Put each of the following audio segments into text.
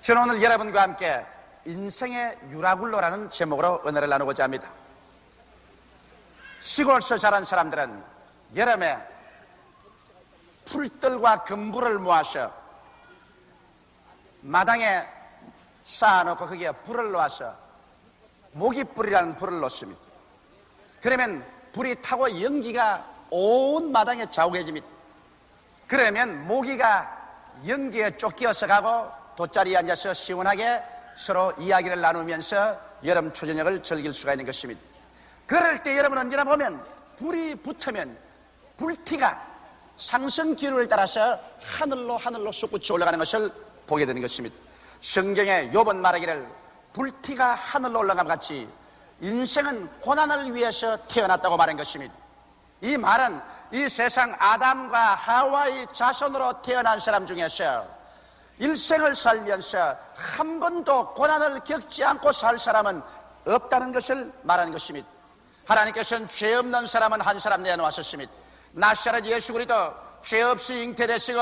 저는 오늘 여러분과 함께 인생의 유라굴로라는 제목으로 은혜를 나누고자 합니다. 시골에서 자란 사람들은 여름에 풀들과 금불을 모아서 마당에 쌓아놓고 거기에 불을 놓아서 모깃불이라는 불을 놓습니다. 그러면 불이 타고 연기가 온 마당에 자욱해집니다. 그러면 모기가 연기에 쫓겨서 가고 돗자리에 앉아서 시원하게 서로 이야기를 나누면서 여름 초저녁을 즐길 수가 있는 것입니다. 그럴 때 여러분 언제나 보면 불이 붙으면 불티가 상승 기류를 따라서 하늘로 솟구쳐 올라가는 것을 보게 되는 것입니다. 성경에 욥은 말하기를 불티가 하늘로 올라감 같이 인생은 고난을 위해서 태어났다고 말한 것입니다. 이 말은 이 세상 아담과 하와의 자손으로 태어난 사람 중에서 일생을 살면서 한 번도 고난을 겪지 않고 살 사람은 없다는 것을 말하는 것입니다. 하나님께서는 죄 없는 사람은 한 사람 내어놓았습니다. 나사렛 예수 그리스도 죄 없이 잉태되시고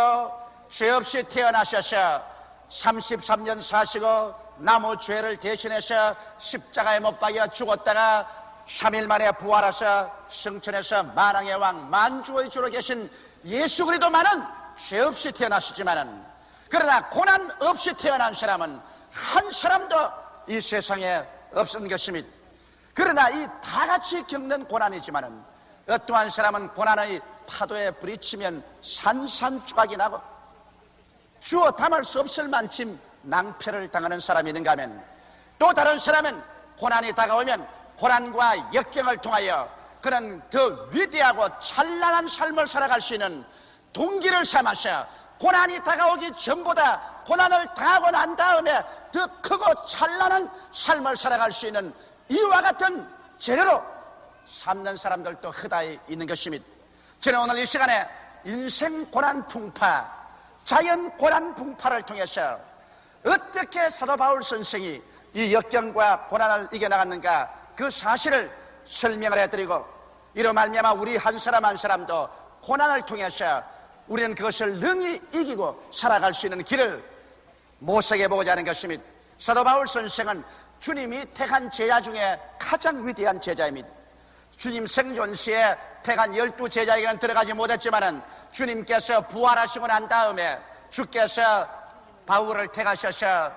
죄 없이 태어나셔서 33년 사시고 나무 죄를 대신해서 십자가에 못 박여 죽었다가 3일 만에 부활하셔 성천에서 만왕의 왕 만주의 주로 계신 예수 그리스도만은 죄 없이 태어나시지만은, 그러나 고난 없이 태어난 사람은 한 사람도 이 세상에 없는 것입니다. 그러나 이 다 같이 겪는 고난이지만은 어떠한 사람은 고난의 파도에 부딪히면 산산조각이 나고 주어 담을 수 없을 만큼 낭패를 당하는 사람이 있는가 하면, 또 다른 사람은 고난이 다가오면 고난과 역경을 통하여 그는 더 위대하고 찬란한 삶을 살아갈 수 있는 동기를 삼아서 고난이 다가오기 전보다 고난을 당하고 난 다음에 더 크고 찬란한 삶을 살아갈 수 있는 이와 같은 재료로 삼는 사람들도 허다히 있는 것입니다. 저는 오늘 이 시간에 인생 고난 풍파, 자연 고난 풍파를 통해서 어떻게 사도 바울 선생이 이 역경과 고난을 이겨나갔는가 그 사실을 설명을 해드리고, 이로 말미암아 우리 한 사람 한 사람도 고난을 통해서 우리는 그것을 능히 이기고 살아갈 수 있는 길을 모색해 보고자 하는 것입니다. 사도 바울 선생은 주님이 택한 제자 중에 가장 위대한 제자입니다. 주님 생존 시에 택한 12제자에게는 들어가지 못했지만은 주님께서 부활하시고 난 다음에 주께서 바울을 택하셔서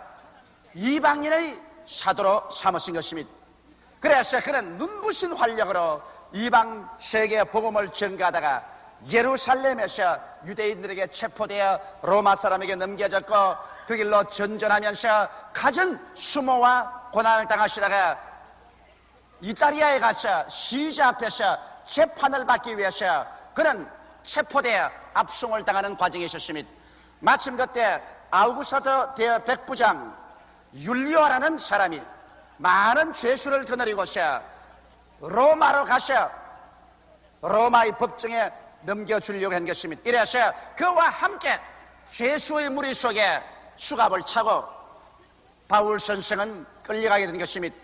이방인의 사도로 삼으신 것입니다. 그래서 그는 눈부신 활력으로 이방 세계의 복음을 전가하다가 예루살렘에서 유대인들에게 체포되어 로마 사람에게 넘겨졌고 그 길로 전전하면서 갖은 수모와 고난을 당하시다가 이탈리아에 가서 시자 앞에서 재판을 받기 위해서 그는 체포되어 압송을 당하는 과정이 있었습니다. 마침 그때 아우구스토 대백부장 율리오라는 사람이 많은 죄수를 거느리고서 로마로 가서 로마의 법정에 넘겨주려고 한 것입니다. 이래서 그와 함께 죄수의 무리 속에 수갑을 차고 바울 선생은 끌려가게 된 것입니다.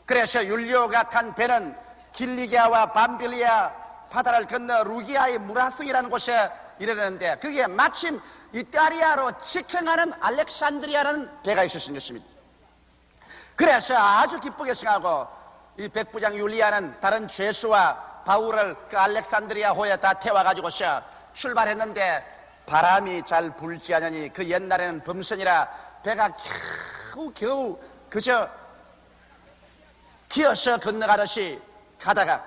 그래서 율리오가 탄 배는 길리기아와 밤빌리아 바다를 건너 루기아의 무라성이라는 곳에 이르렀는데 그게 마침 이탈리아로 직행하는 알렉산드리아라는 배가 있었던 것입니다. 그래서 아주 기쁘게 생각하고 이 백부장 율리아는 다른 죄수와 바울을 그 알렉산드리아 호에 다 태워가지고서 출발했는데 바람이 잘 불지 않으니 그 옛날에는 범선이라 배가 겨우 그저 기어서 건너가듯이 가다가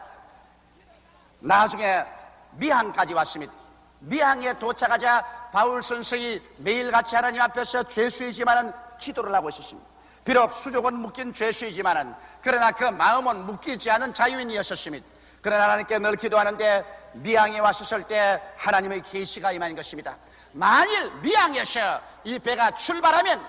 나중에 미항까지 왔습니다. 미항에 도착하자 바울 선생이 매일같이 하나님 앞에서 죄수이지만은 기도를 하고 있었습니다. 비록 수족은 묶인 죄수이지만은 그러나 그 마음은 묶이지 않은 자유인이었습니다. 그러나 하나님께 늘 기도하는데 미항에 왔었을 때 하나님의 계시가 임한 것입니다. 만일 미항에서 이 배가 출발하면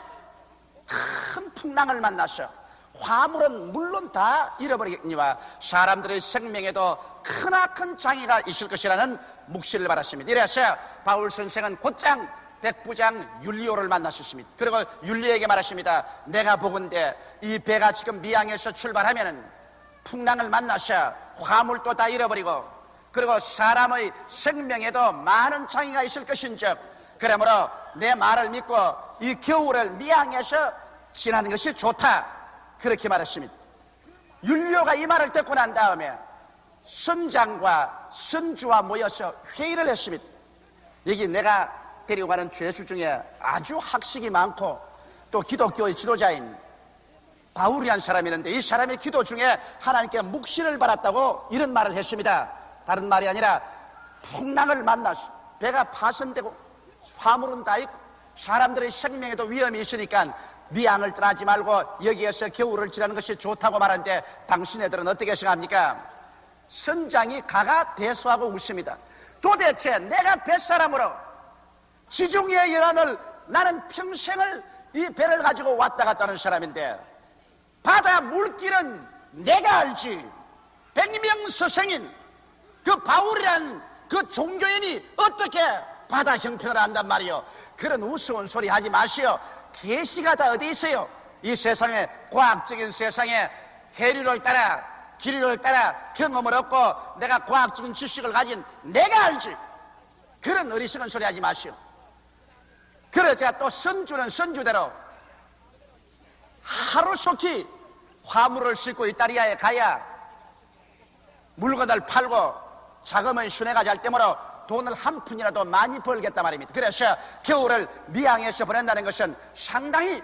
큰 풍랑을 만나서 화물은 물론 다 잃어버리겠니와 사람들의 생명에도 크나큰 장애가 있을 것이라는 묵시를 받았습니다. 이래서 바울 선생은 곧장 백부장 율리오를 만났었습니다. 그리고 율리오에게 말하십니다. 내가 보건대 이 배가 지금 미항에서 출발하면은 풍랑을 만나서 화물도 다 잃어버리고 그리고 사람의 생명에도 많은 장애가 있을 것인즉 그러므로 내 말을 믿고 이 겨울을 미항해서 지나는 것이 좋다, 그렇게 말했습니다. 율리오가 이 말을 듣고 난 다음에 선장과 선주와 모여서 회의를 했습니다. 여기 내가 데리고 가는 죄수 중에 아주 학식이 많고 또 기독교의 지도자인 바울이라는 사람이 있는데, 이 사람의 기도 중에 하나님께 묵신을 받았다고 이런 말을 했습니다. 다른 말이 아니라 풍랑을 만나서 배가 파손되고 화물은 다 있고 사람들의 생명에도 위험이 있으니까 미항을 떠나지 말고 여기에서 겨울을 지나는 것이 좋다고 말하는데, 당신네들은 어떻게 생각합니까? 선장이 가가대소하고 웃습니다. 도대체 내가 뱃사람으로 지중해의 연안을, 나는 평생을 이 배를 가지고 왔다 갔다 하는 사람인데 바다 물길은 내가 알지. 100명 서생인 그 바울이란 그 종교인이 어떻게 바다 형평을 안단 말이요. 그런 우스운 소리 하지 마시오. 계시가 다 어디 있어요? 이 세상에, 과학적인 세상에 해류를 따라 길이를 따라 경험을 얻고 내가 과학적인 지식을 가진 내가 알지. 그런 어리석은 소리 하지 마시오. 그러자 또 선주는 선주대로 하루속히 화물을 싣고 이탈리아에 가야 물건을 팔고 자금을 순회가 잘 때므로 돈을 한 푼이라도 많이 벌겠단 말입니다. 그래서 겨울을 미항에서 보낸다는 것은 상당히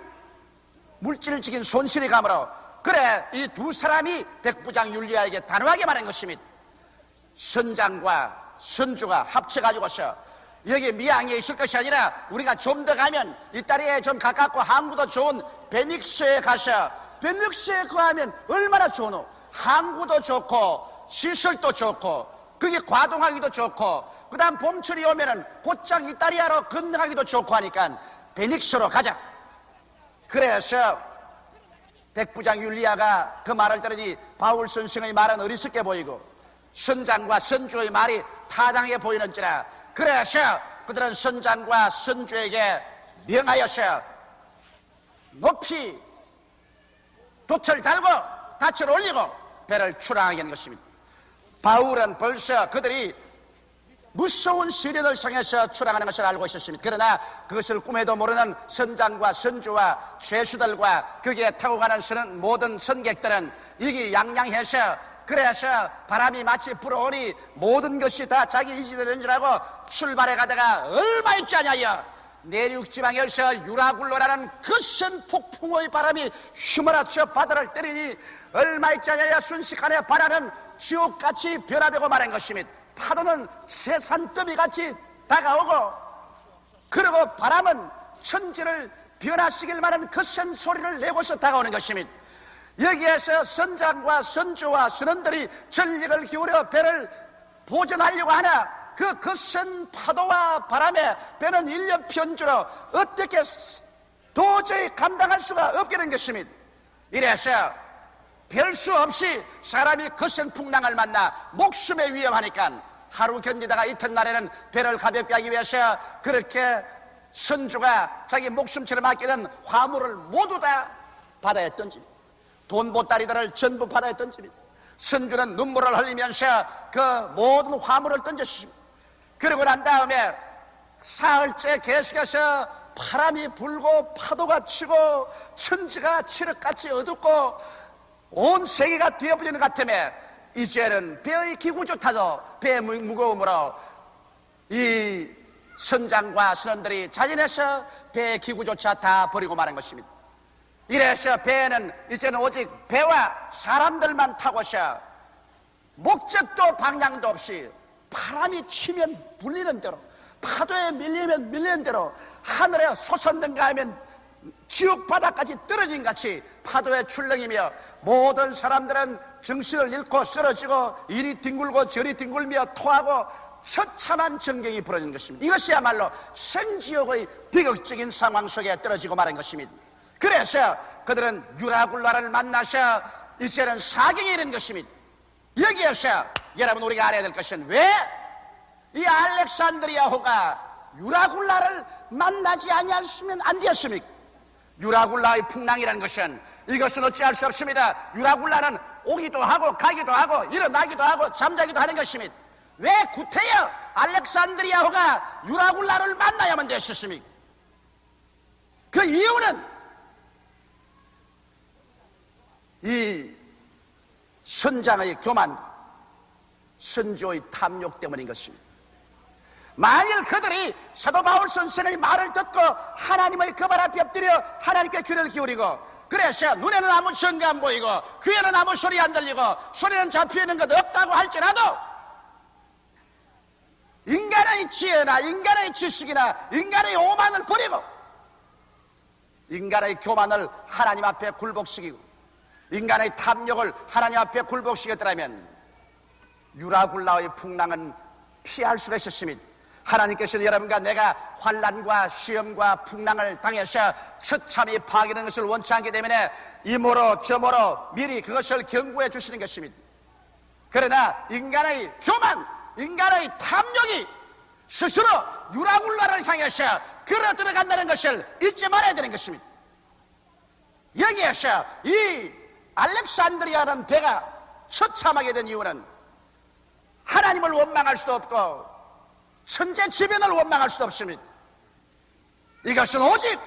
물질적인 손실이 가므로, 그래 이 두 사람이 백부장 율리아에게 단호하게 말한 것입니다. 선장과 선주가 합쳐가지고서 여기 미항에 있을 것이 아니라 우리가 좀 더 가면 이탈리아에 좀 가깝고 항구도 좋은 베닉스에 가서, 베닉스에 거하면 얼마나 좋노. 항구도 좋고 시설도 좋고 그게 과동하기도 좋고 그 다음 봄철이 오면은 곧장 이탈리아로 건너가기도 좋고 하니까 베닉스로 가자. 그래서 백부장 율리아가 그 말을 들으니 바울 선생의 말은 어리석게 보이고 선장과 선주의 말이 타당해 보이는지라, 그래서 그들은 선장과 선주에게 명하여서 높이 돛을 달고 닻을 올리고 배를 출항하게 하는 것입니다. 바울은 벌써 그들이 무서운 시련을 향해서 출항하는 것을 알고 있었습니다. 그러나 그것을 꿈에도 모르는 선장과 선주와 죄수들과 거기에 타고 가는 모든 선객들은 이게 양양해서, 그래서 바람이 마치 불어오니 모든 것이 다 자기 이지되는 줄 알고 출발해 가다가 얼마 있지 않냐여 내륙지방에서 유라굴로라는 거센 폭풍의 바람이 휘몰아쳐 바다를 때리니 얼마 있지 않냐여 순식간에 바다는 지옥같이 변화되고 말한 것입니다. 파도는 새산더미같이 다가오고, 그리고 바람은 천지를 변화시킬 만한 거센 소리를 내고서 다가오는 것입니다. 여기에서 선장과 선주와 선원들이 전력을 기울여 배를 보전하려고 하나 그 거센 파도와 바람에 배는 일련편주로 어떻게 도저히 감당할 수가 없게 된 것입니다. 이래서 별 수 없이 사람이 거센 풍랑을 만나 목숨에 위험하니까 하루 견디다가 이튿날에는 배를 가볍게 하기 위해서 그렇게 선주가 자기 목숨처럼 아끼는 화물을 모두 다 바다에 던집니다. 돈 보따리들을 전부 바다에 던집니다. 선주는 눈물을 흘리면서 그 모든 화물을 던졌습니다. 그러고 난 다음에 사흘째 계속해서 바람이 불고 파도가 치고 천지가 칠흑같이 어둡고 온 세계가 뒤엎어지는 것 같으며 이제는 배의 기구조차도 배의 무거움으로 이 선장과 선원들이 자진해서 배의 기구조차 다 버리고 마는 것입니다. 이래서 배는 이제는 오직 배와 사람들만 타고서 목적도 방향도 없이 바람이 치면 불리는 대로, 파도에 밀리면 밀리는 대로, 하늘에 솟았는가 하면 지옥 바다까지 떨어진 같이 파도에 출렁이며 모든 사람들은 정신을 잃고 쓰러지고 이리 뒹굴고 저리 뒹굴며 토하고 처참한 전경이 벌어진 것입니다. 이것이야말로 생지옥의 비극적인 상황 속에 떨어지고 말한 것입니다. 그래서 그들은 유라굴라를 만나서 이제는 사경이 이른 것입니다. 여기에서 여러분 우리가 알아야 될 것은 왜 이 알렉산드리아호가 유라굴라를 만나지 아니했으면 안 되었습니까? 유라굴라의 풍랑이라는 것은 이것은 어찌할 수 없습니다. 유라굴라는 오기도 하고 가기도 하고 일어나기도 하고 잠자기도 하는 것입니다. 왜 구태여 알렉산드리아호가 유라굴라를 만나야만 됐었습니까? 그 이유는 이 선장의 교만과 선조의 탐욕 때문인 것입니다. 만일 그들이 사도 바울 선생의 말을 듣고 하나님의 그 발 앞에 엎드려 하나님께 귀를 기울이고, 그래서 눈에는 아무 증거 안 보이고 귀에는 아무 소리 안 들리고 소리는 잡혀있는 것 없다고 할지라도 인간의 지혜나 인간의 지식이나 인간의 오만을 버리고 인간의 교만을 하나님 앞에 굴복시키고 인간의 탐욕을 하나님 앞에 굴복시켰더라면 유라굴라의 풍랑은 피할 수가 있었습니다. 하나님께서는 여러분과 내가 환난과 시험과 풍랑을 당해서 처참히 파괴되는 것을 원치 않기 때문에 이모로 저모로 미리 그것을 경고해 주시는 것입니다. 그러나 인간의 교만, 인간의 탐욕이 스스로 유라굴라를 향해서 걸어 들어간다는 것을 잊지 말아야 되는 것입니다. 여기에서 이 알렉산드리아라는 배가 처참하게 된 이유는 하나님을 원망할 수도 없고 천재 지변을 원망할 수도 없습니다. 이것은 오직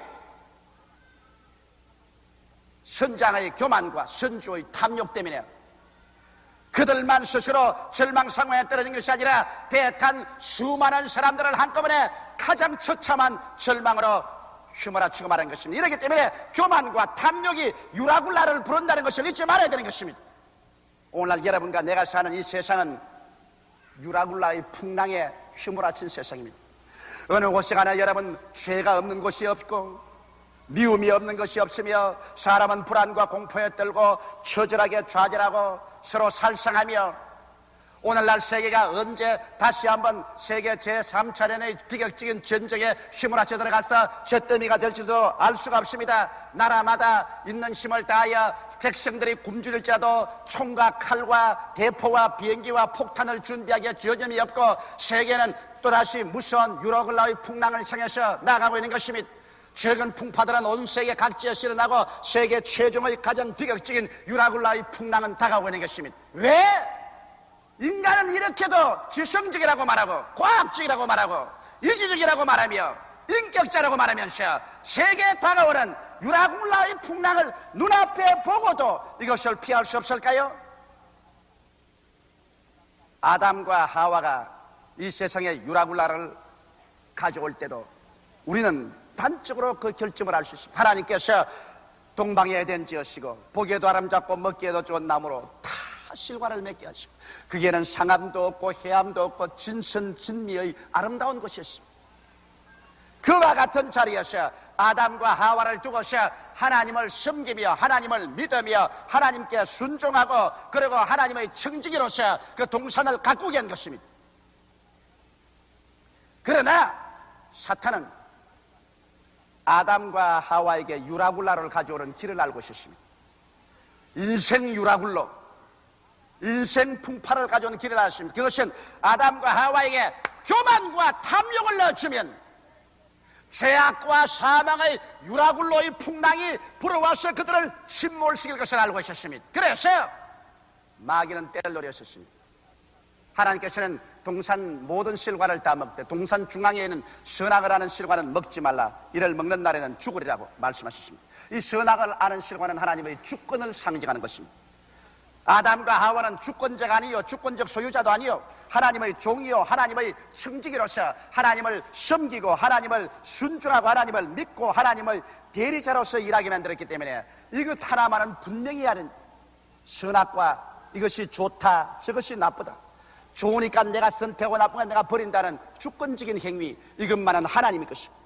선장의 교만과 선조의 탐욕 때문에 그들만 스스로 절망 상황에 떨어진 것이 아니라 배에 탄 수많은 사람들을 한꺼번에 가장 처참한 절망으로 휘몰아치고 말한 것입니다. 이렇기 때문에 교만과 탐욕이 유라굴라를 부른다는 것을 잊지 말아야 되는 것입니다. 오늘날 여러분과 내가 사는 이 세상은 유라굴라의 풍랑에 휘몰아친 세상입니다. 어느 곳에 가나 여러분 죄가 없는 곳이 없고 미움이 없는 것이 없으며 사람은 불안과 공포에 떨고 처절하게 좌절하고 서로 살상하며 오늘날 세계가 언제 다시 한번 세계 제3차례의 비극적인 전쟁에 휘몰아쳐 들어가서 잿더미가 될지도 알 수가 없습니다. 나라마다 있는 힘을 다하여 백성들이 굶주릴지라도 총과 칼과 대포와 비행기와 폭탄을 준비하기에 여념이 없고 세계는 또다시 무서운 유라굴라의 풍랑을 향해서 나아가고 있는 것입니다. 최근 풍파들은 온 세계 각지에서 일어나고 세계 최종의 가장 비극적인 유라굴라의 풍랑은 다가오고 있는 것입니다. 왜? 인간은 이렇게도 지성적이라고 말하고 과학적이라고 말하고 이지적이라고 말하며 인격자라고 말하면서 세계에 다가오는 유라굴라의 풍랑을 눈앞에 보고도 이것을 피할 수 없을까요? 아담과 하와가 이 세상에 유라굴라를 가져올 때도 우리는 단적으로 그 결점을 알 수 있습니다. 하나님께서 동방에 에덴 지으시고 보기에도 아름답고 먹기에도 좋은 나무로 다 실과를 맺게 하시고 거기에는 상암도 없고 해암도 없고 진선진미의 아름다운 곳이었습니다. 그와 같은 자리에서 아담과 하와를 두고서 하나님을 섬기며 하나님을 믿으며 하나님께 순종하고 그리고 하나님의 청지기로서 그 동산을 가꾸게 한 것입니다. 그러나 사탄은 아담과 하와에게 유라굴라를 가져오는 길을 알고 있었습니다. 인생 유라굴로 인생 풍파를 가져오는 길을 알았습니다. 그것은 아담과 하와에게 교만과 탐욕을 넣어주면 죄악과 사망의 유라굴로의 풍랑이 불어와서 그들을 침몰시킬 것을 알고 있었습니다. 그래서 마귀는 때를 노렸었습니다. 하나님께서는 동산 모든 실과를 다 먹되 동산 중앙에 있는 선악을 아는 실과는 먹지 말라. 이를 먹는 날에는 죽으리라고 말씀하셨습니다. 이 선악을 아는 실과는 하나님의 주권을 상징하는 것입니다. 아담과 하와는 주권자가 아니요 주권적 소유자도 아니요 하나님의 종이요 하나님의 청지기로서 하나님을 섬기고 하나님을 순종하고 하나님을 믿고 하나님의 대리자로서 일하게 만들었기 때문에 이것 하나만은 분명히 아는 선악과 이것이 좋다 저것이 나쁘다 좋으니까 내가 선택하고 나쁘니까 내가 버린다는 주권적인 행위 이것만은 하나님의 것입니다.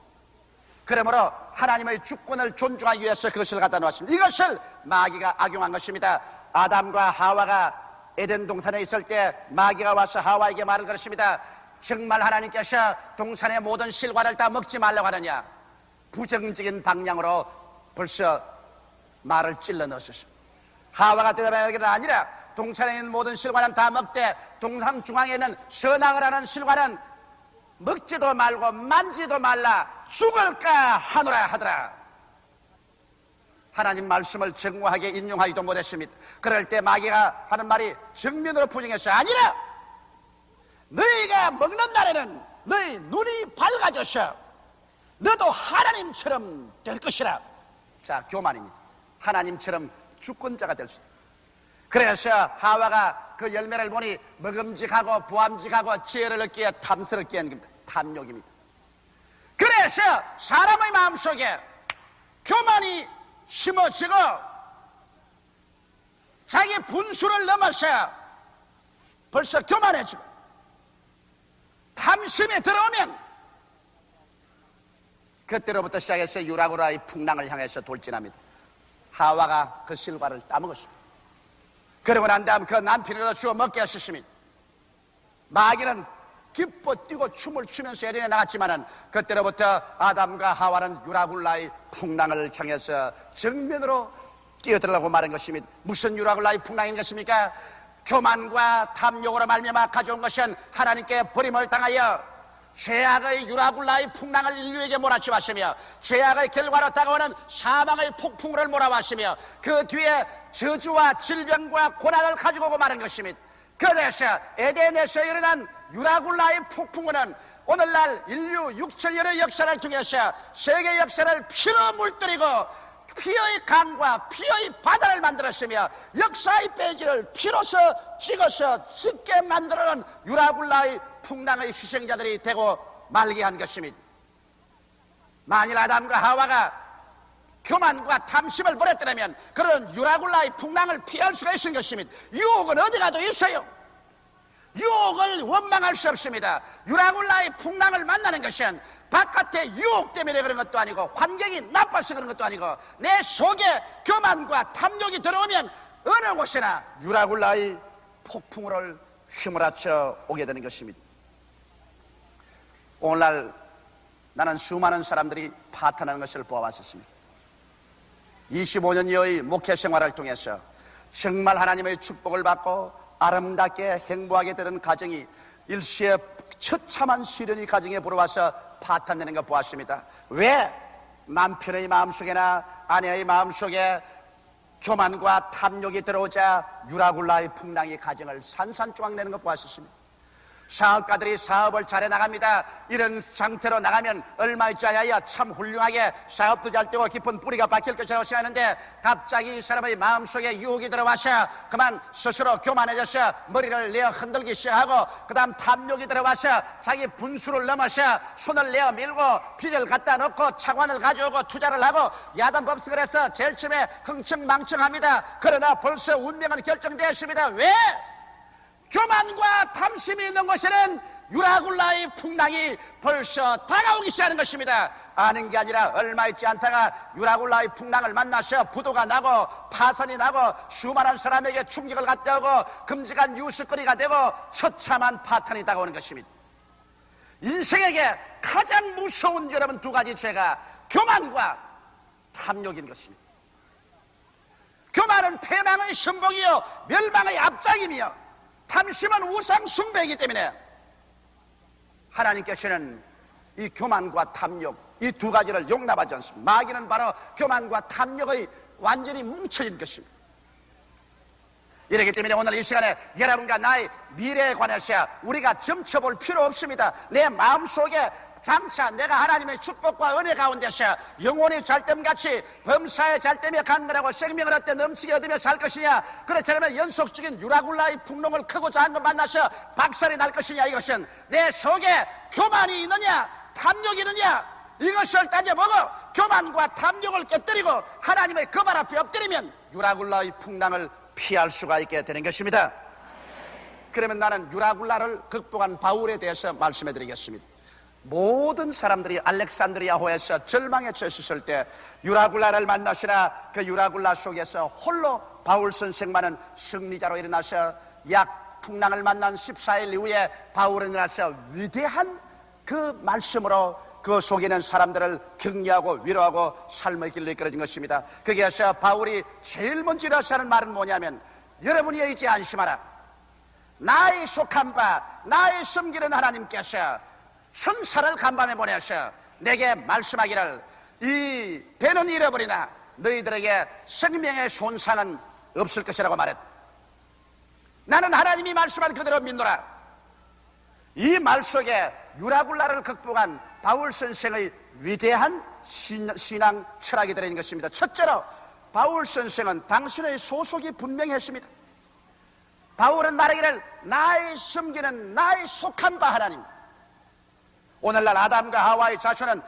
그러므로 하나님의 주권을 존중하기 위해서 그것을 갖다 놓았습니다. 이것을 마귀가 악용한 것입니다. 아담과 하와가 에덴 동산에 있을 때 마귀가 와서 하와에게 말을 걸었습니다. 정말 하나님께서 동산의 모든 실과를 다 먹지 말라고 하느냐. 부정적인 방향으로 벌써 말을 찔러 넣었습니다. 하와가 대답하기는 아니라 동산에 있는 모든 실과는 다 먹되 동산 중앙에 있는 선악을 하는 실과는 먹지도 말고 만지도 말라 죽을까 하노라 하더라. 하나님 말씀을 정확하게 인용하지도 못했습니다. 그럴 때 마귀가 하는 말이 정면으로 부정해서 아니라 너희가 먹는 날에는 너희 눈이 밝아져서 너도 하나님처럼 될 것이라. 자, 교만입니다. 하나님처럼 주권자가 될 수 있다. 그래서 하와가 그 열매를 보니 먹음직하고 부함직하고 지혜를 얻기에 탐스럽게 한 겁니다. 탐욕입니다. 그래서 사람의 마음속에 교만이 심어지고 자기 분수를 넘어서 벌써 교만해지고 탐심이 들어오면 그때로부터 시작해서 유라굴라의 풍랑을 향해서 돌진합니다. 하와가 그 실과를 따먹었습니다. 그러고 난 다음 그 남편을 주워 먹게 하셨습니다. 마귀는 기뻐 뛰고 춤을 추면서 에덴에 나갔지만은 그때로부터 아담과 하와는 유라굴라의 풍랑을 향해서 정면으로 뛰어들라고 말한 것입니다. 무슨 유라굴라의 풍랑인 것입니까? 교만과 탐욕으로 말미암아 가져온 것은 하나님께 버림을 당하여 죄악의 유라굴라의 풍랑을 인류에게 몰아치웠으며 죄악의 결과로 다가오는 사망의 폭풍우를 몰아왔으며 그 뒤에 저주와 질병과 고난을 가지고 오고 말한 것입니다. 그래서 에덴에서 일어난 유라굴라의 폭풍우는 오늘날 인류 6천년의 역사를 통해서 세계 역사를 피로 물들이고 피의 강과 피의 바다를 만들었으며 역사의 페이지를 피로서 찍어서 찍게 만들어놓은 유라굴라의 풍랑의 희생자들이 되고 말게 한 것입니다. 만일 아담과 하와가 교만과 탐심을 버렸더라면 그런 유라굴라의 풍랑을 피할 수가 있는 것입니다. 유혹은 어디 가도 있어요. 유혹을 원망할 수 없습니다. 유라굴라의 풍랑을 만나는 것은 바깥의 유혹 때문에 그런 것도 아니고 환경이 나빠서 그런 것도 아니고 내 속에 교만과 탐욕이 들어오면 어느 곳이나 유라굴라의 폭풍우를 휘몰아쳐 오게 되는 것입니다. 오늘날 나는 수많은 사람들이 파탄하는 것을 보아왔었습니다. 25년여의 목회 생활을 통해서 정말 하나님의 축복을 받고 아름답게 행복하게 되던 가정이 일시에 처참한 시련이 가정에 불어와서 파탄내는 것 보았습니다. 왜? 남편의 마음속에나 아내의 마음속에 교만과 탐욕이 들어오자 유라굴라의 풍랑이 가정을 산산조각 내는 것 보았습니다. 사업가들이 사업을 잘해 나갑니다. 이런 상태로 나가면 얼마 있지 않아야 참 훌륭하게 사업도 잘 되고 깊은 뿌리가 박힐 것이라고 생각하는데 갑자기 이 사람의 마음속에 유혹이 들어와서 그만 스스로 교만해져서 머리를 내어 흔들기 시작하고 그 다음 탐욕이 들어와서 자기 분수를 넘어서 손을 내어 밀고 빚을 갖다 놓고 차관을 가져오고 투자를 하고 야단법석을 해서 제일 처음에 흥청망청합니다. 그러나 벌써 운명은 결정되었습니다. 왜? 교만과 탐심이 있는 곳에는 유라굴라의 풍랑이 벌써 다가오기 시작하는 것입니다. 아는 게 아니라 얼마 있지 않다가 유라굴라의 풍랑을 만나서 부도가 나고 파선이 나고 수많은 사람에게 충격을 갖다 오고 끔찍한 뉴스거리가 되고 처참한 파탄이 다가오는 것입니다. 인생에게 가장 무서운 여러분 두 가지 죄가 교만과 탐욕인 것입니다. 교만은 패망의 신복이요 멸망의 앞장이며 탐심은 우상 숭배이기 때문에 하나님께서는 이 교만과 탐욕 이 두 가지를 용납하지 않습니다. 마귀는 바로 교만과 탐욕의 완전히 뭉쳐진 것입니다. 이렇기 때문에 오늘 이 시간에 여러분과 나의 미래에 관해서 우리가 점쳐볼 필요 없습니다. 내 마음속에 장차 내가 하나님의 축복과 은혜 가운데서 영혼이 잘됨같이 범사에 잘되며 간절하고 생명을 얻되 넘치게 얻으며 살 것이냐, 그렇지 않으면 연속적인 유라굴라의 풍랑을 크고 작은 것 만나서 박살이 날 것이냐, 이것은 내 속에 교만이 있느냐 탐욕이 있느냐 이것을 따져보고 교만과 탐욕을 깨뜨리고 하나님의 그 발 앞에 엎드리면 유라굴라의 풍랑을 피할 수가 있게 되는 것입니다. 그러면 나는 유라굴라를 극복한 바울에 대해서 말씀해 드리겠습니다. 모든 사람들이 알렉산드리아호에서 절망에 처했을 때 유라굴라를 만나시나 그 유라굴라 속에서 홀로 바울 선생만은 승리자로 일어나서 약 풍랑을 만난 14일 이후에 바울은 일어나서 위대한 그 말씀으로 그 속에 있는 사람들을 격려하고 위로하고 삶의 길로 이끌어진 것입니다. 거기에서 바울이 제일 먼저 일어서 하는 말은 뭐냐면, 여러분이 이제 안심하라. 나의 속한 바 나의 섬기는 하나님께서 천사를 간밤에 보내서 내게 말씀하기를 이 배는 잃어버리나 너희들에게 생명의 손상은 없을 것이라고 말했다. 나는 하나님이 말씀한 그대로 믿노라. 이 말 속에 유라굴라를 극복한 바울 선생의 위대한 신앙 철학이 들어있는 것입니다. 첫째로 바울 선생은 당신의 소속이 분명했습니다. 바울은 말하기를 나의 섬기는 나의 속한 바 하나님. 오늘날 아담과 하와의 자손은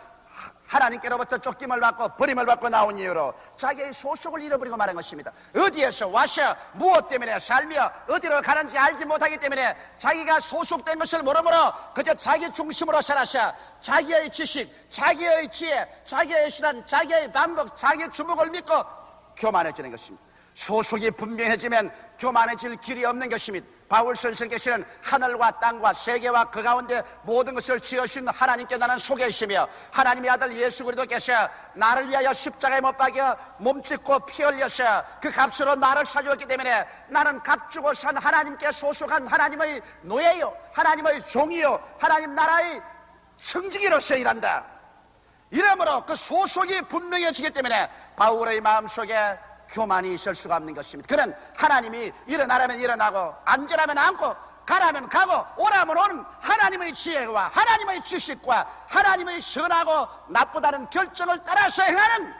하나님께로부터 쫓김을 받고 버림을 받고 나온 이유로 자기의 소속을 잃어버리고 말한 것입니다. 어디에서 와서 무엇 때문에 살며 어디로 가는지 알지 못하기 때문에 자기가 소속된 것을 모르므로 그저 자기 중심으로 살아서 자기의 지식, 자기의 지혜, 자기의 수단, 자기의 방법, 자기의 주목을 믿고 교만해지는 것입니다. 소속이 분명해지면 교만해질 길이 없는 것입니다. 바울 선생께서는 하늘과 땅과 세계와 그 가운데 모든 것을 지으신 하나님께 나는 속해 있으며 하나님의 아들 예수 그리스도께서 나를 위하여 십자가에 못 박여 몸짓고 피 흘려서 그 값으로 나를 사주었기 때문에 나는 값주고 산 하나님께 소속한 하나님의 노예요, 하나님의 종이요, 하나님 나라의 청지기로서 일한다. 이러므로 그 소속이 분명해지기 때문에 바울의 마음속에 교만이 있을 수가 없는 것입니다. 그는 하나님이 일어나라면 일어나고 앉으라면 앉고 가라면 가고 오라면 오는 하나님의 지혜와 하나님의 지식과 하나님의 선하고 나쁘다는 결정을 따라서 행하는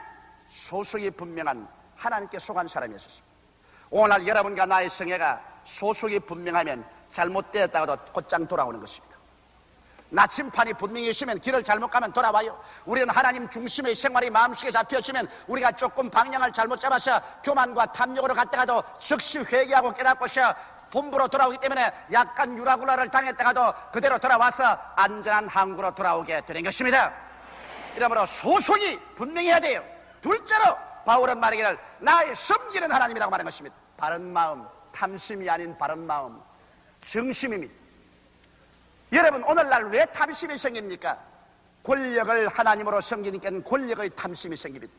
소속이 분명한 하나님께 속한 사람이었습니다. 오늘 여러분과 나의 성애가 소속이 분명하면 잘못되었다가도 곧장 돌아오는 것입니다. 나침판이 분명히 있으면 길을 잘못 가면 돌아와요. 우리는 하나님 중심의 생활이 마음속에 잡혀있으면 우리가 조금 방향을 잘못 잡아서 교만과 탐욕으로 갔다가도 즉시 회개하고 깨닫고서 본부로 돌아오기 때문에 약간 유라굴라를 당했다가도 그대로 돌아와서 안전한 항구로 돌아오게 되는 것입니다. 이러므로 소속이 분명해야 돼요. 둘째로 바울은 말하기를 나의 섬기는 하나님이라고 말한 것입니다. 바른 마음, 탐심이 아닌 바른 마음, 정심입니다. 여러분, 오늘날 왜 탐심이 생깁니까? 권력을 하나님으로 섬기니까 권력의 탐심이 생깁니다.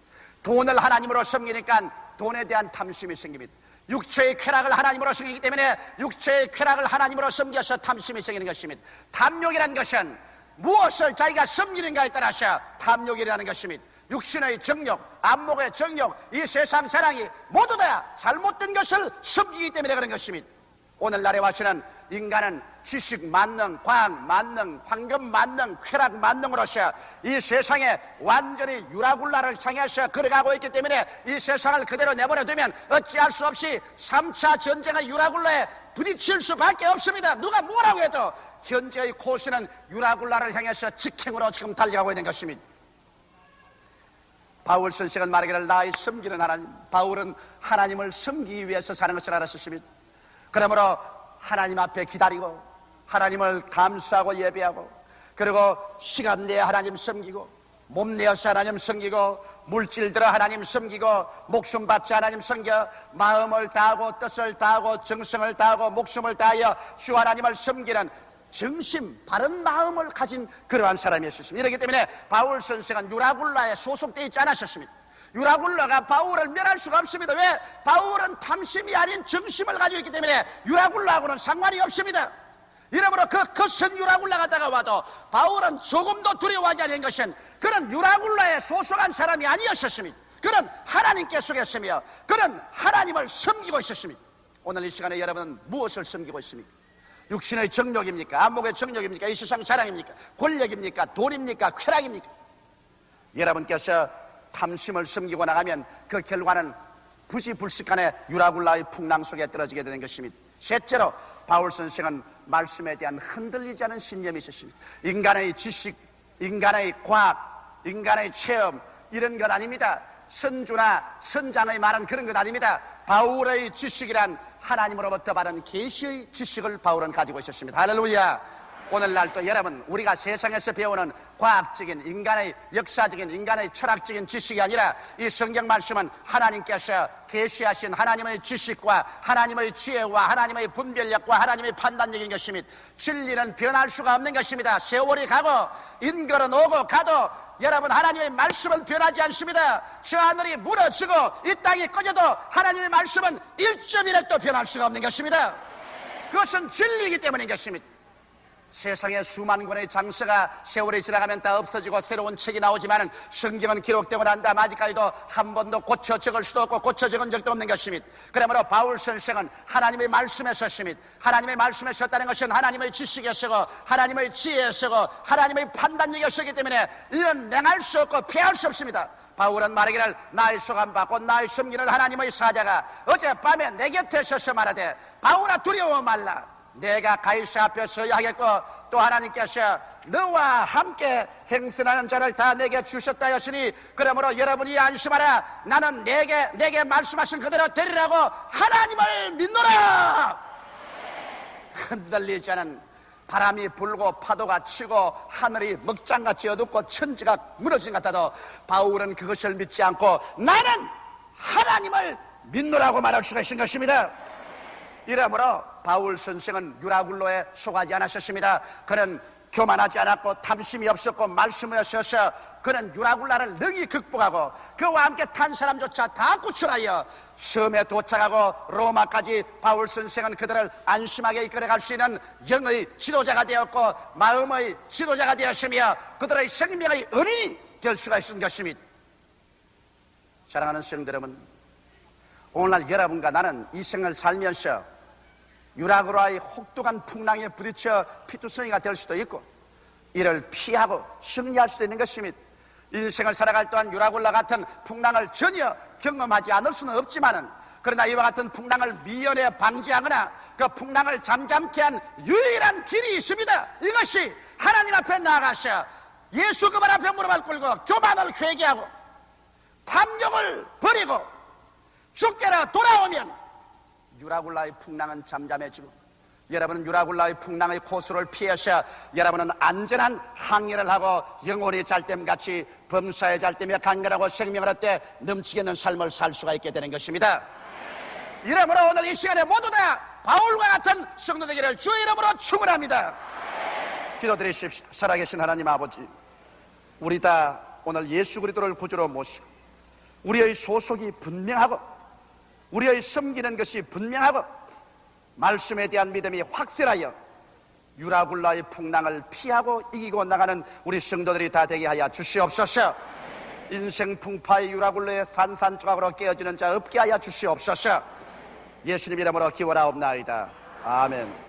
돈을 하나님으로 섬기니까 돈에 대한 탐심이 생깁니다. 육체의 쾌락을 하나님으로 섬기기 때문에 육체의 쾌락을 하나님으로 섬겨서 탐심이 생기는 것입니다. 탐욕이라는 것은 무엇을 자기가 섬기는가에 따라서 탐욕이라는 것입니다. 육신의 정욕, 안목의 정욕, 이 세상 자랑이 모두 다 잘못된 것을 섬기기 때문에 그런 것입니다. 오늘날에 와서는 인간은 지식 만능, 과학 만능, 황금 만능, 쾌락 만능으로서 이 세상에 완전히 유라굴라를 향해서 걸어가고 있기 때문에 이 세상을 그대로 내버려두면 어찌할 수 없이 3차 전쟁의 유라굴라에 부딪힐 수밖에 없습니다. 누가 뭐라고 해도 현재의 코스는 유라굴라를 향해서 직행으로 지금 달려가고 있는 것입니다. 바울 선생은 말하기를 나의 섬기는 하나님, 바울은 하나님을 섬기기 위해서 사는 것을 알았습니다. 그러므로 하나님 앞에 기다리고 하나님을 감사하고 예배하고 그리고 시간 내에 하나님 섬기고 몸 내어서 하나님 섬기고 물질 들어 하나님 섬기고 목숨 바쳐 하나님 섬겨 마음을 다하고 뜻을 다하고 정성을 다하고 목숨을 다하여 주 하나님을 섬기는 정심, 바른 마음을 가진 그러한 사람이었습니다. 이렇기 때문에 바울 선생은 유라굴라에 소속되어 있지 않았습니다. 유라굴라가 바울을 멸할 수가 없습니다. 왜? 바울은 탐심이 아닌 정심을 가지고 있기 때문에 유라굴라하고는 상관이 없습니다. 이러므로 그 거센 유라굴라가 다가와도 바울은 조금도 두려워하지 않은 것은 그는 유라굴라에 소속한 사람이 아니었습니다. 그는 하나님께 속했으며 그는 하나님을 섬기고 있었습니다. 오늘 이 시간에 여러분은 무엇을 섬기고 있습니까? 육신의 정욕입니까? 안목의 정욕입니까? 이 세상 자랑입니까? 권력입니까? 돈입니까? 쾌락입니까? 여러분께서 탐심을 섬기고 나가면 그 결과는 부지불식간에 유라굴라의 풍랑 속에 떨어지게 되는 것입니다. 셋째로 바울 선생은 말씀에 대한 흔들리지 않은 신념이 있었습니다. 인간의 지식, 인간의 과학, 인간의 체험 이런 것 아닙니다. 선주나 선장의 말은 그런 것 아닙니다. 바울의 지식이란 하나님으로부터 받은 계시의 지식을 바울은 가지고 있었습니다. 할렐루야. 오늘날 또 여러분 우리가 세상에서 배우는 과학적인 인간의 역사적인 인간의 철학적인 지식이 아니라 이 성경 말씀은 하나님께서 계시하신 하나님의 지식과 하나님의 지혜와 하나님의 분별력과 하나님의 판단력인 것입니다. 진리는 변할 수가 없는 것입니다. 세월이 가고 인걸은 오고 가도 여러분 하나님의 말씀은 변하지 않습니다. 저 하늘이 무너지고 이 땅이 꺼져도 하나님의 말씀은 1.1획도 변할 수가 없는 것입니다. 그것은 진리이기 때문인 것입니다. 세상에 수만 권의 장서가 세월이 지나가면 다 없어지고 새로운 책이 나오지만 성경은 기록되고 난 다음 아직까지도 한 번도 고쳐 적을 수도 없고 고쳐 적은 적도 없는 것입니다. 그러므로 바울 선생은 하나님의 말씀에 섰습니다. 하나님의 말씀에 섰다는 것은 하나님의 지식에 서고 하나님의 지혜에 서고 하나님의 판단력에 서기 때문에 이는 냉할 수 없고 피할 수 없습니다. 바울은 말하기를 나의 소감받고 나의 섬기는 하나님의 사자가 어젯밤에 내 곁에 서서 말하되 바울아 두려워 말라. 내가 가이사 앞에 서야 하겠고 또 하나님께서 너와 함께 행선하는 자를 다 내게 주셨다 하시니 그러므로 여러분이 안심하라. 나는 내게 말씀하신 그대로 되리라고 하나님을 믿노라. 흔들리지 않은 바람이 불고 파도가 치고 하늘이 먹장같이 어둡고 천지가 무너진 것 같아도 바울은 그것을 믿지 않고 나는 하나님을 믿노라고 말할 수가 있는 것입니다. 이러므로 바울 선생은 유라굴로에 속하지 않았었습니다. 그는 교만하지 않았고 탐심이 없었고 말씀에 서서 그는 유라굴라를 능히 극복하고 그와 함께 탄 사람조차 다 구출하여 섬에 도착하고 로마까지 바울 선생은 그들을 안심하게 이끌어갈 수 있는 영의 지도자가 되었고 마음의 지도자가 되었으며 그들의 생명의 은인이 될 수가 있는 것입니다. 사랑하는 성도 여러분, 오늘날 여러분과 나는 이 생을 살면서 유라굴라의 혹독한 풍랑에 부딪혀 피투성이가 될 수도 있고 이를 피하고 승리할 수도 있는 것입니다. 인생을 살아갈 동안 유라굴라 같은 풍랑을 전혀 경험하지 않을 수는 없지만은 그러나 이와 같은 풍랑을 미연에 방지하거나 그 풍랑을 잠잠케 한 유일한 길이 있습니다. 이것이 하나님 앞에 나아가서 예수 그분 앞에 무릎을 꿇고 교만을 회개하고 탐욕을 버리고 주께로 돌아오면 유라굴라의 풍랑은 잠잠해지고 여러분은 유라굴라의 풍랑의 코스를 피해서 여러분은 안전한 항해를 하고 영혼이 잘됨같이 범사에 잘되며 강건하고 생명을 얻되 넘치게 있는 삶을 살 수가 있게 되는 것입니다. 이러므로 오늘 이 시간에 모두 다 바울과 같은 성도 되기를 주의 이름으로 축원합니다. 기도드리십시다. 살아계신 하나님 아버지, 우리 다 오늘 예수 그리스도를 구주로 모시고 우리의 소속이 분명하고 우리의 섬기는 것이 분명하고 말씀에 대한 믿음이 확실하여 유라굴라의 풍랑을 피하고 이기고 나가는 우리 성도들이 다 되게 하여 주시옵소서. 인생 풍파의 유라굴라의 산산조각으로 깨어지는 자 없게 하여 주시옵소서. 예수님 이름으로 기원하옵나이다. 아멘.